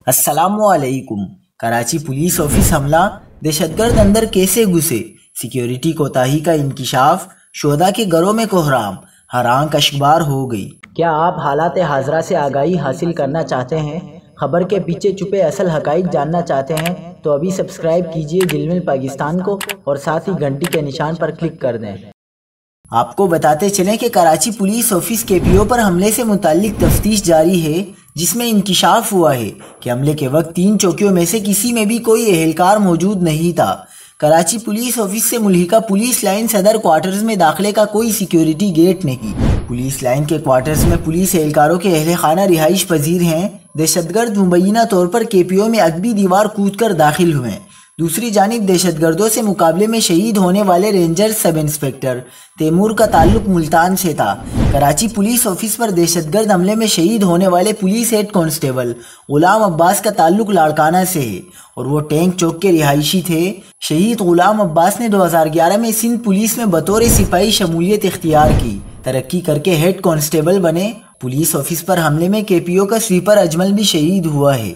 السلام علیکم۔ Karachi police office حملہ، دہشت گرد اندر کیسے گھسے، سیکیورٹی کوتاہی کا انکشاف، شہداء کے گھروں میں کوہرام، حیران کشمکش ہو گئی۔ کیا آپ حالات حاضرہ سے آگاہی حاصل کرنا چاہتے ہیں، خبر کے پیچھے چھپے اصل حقائق جاننا چاہتے ہیں تو ابھی سبسکرائب کیجئے جلمل پاکستان کو اور ساتھ ہی گھنٹی کے نشان پر کلک کر دیں۔ آپ کو بتاتے چلیں کہ کراچی پولیس آفس کے پی او پر حملے سے متعلق تفتیش جاری ہے، جس میں انکشاف ہوا ہے کہ حملے کے وقت 3 چوکیوں میں سے کسی میں بھی کوئی اہلکار موجود نہیں تھا۔ کراچی پولیس آفس سے ملحقہ پولیس لائن صدر کوارٹرز میں داخلے کا کوئی سیکیورٹی گیٹ نہیں۔ پولیس لائن کے کوارٹرز میں پولیس اہلکاروں کے اہل خانہ رہائش پذیر ہیں۔ دہشت گرد مبینہ طور پر کے پی او میں ادبی دیوار کود کر داخل ہوئے۔ دوسری جانب دہشت گردوں سے مقابلے میں شہید ہونے والے رینجر سب انسپکٹر تیمور کا تعلق ملتان سے تھا۔ کراچی پولیس آفس پر دہشت گرد حملے میں شہید ہونے والے police head constable Ghulam Abbas کا تعلق لاڑکانہ سے ہے اور وہ ٹینک چوک کے رہائشی تھے۔ شہید غلام عباس نے 2011 میں سندھ پولیس میں بطور سپاہی شمولیت اختیار کی، ترقی کر کے ہیڈ کانسٹیبل بنے۔ پولیس آفس پر حملے میں کے پی او کا سویپر اجمل بھی شہید ہوا ہے۔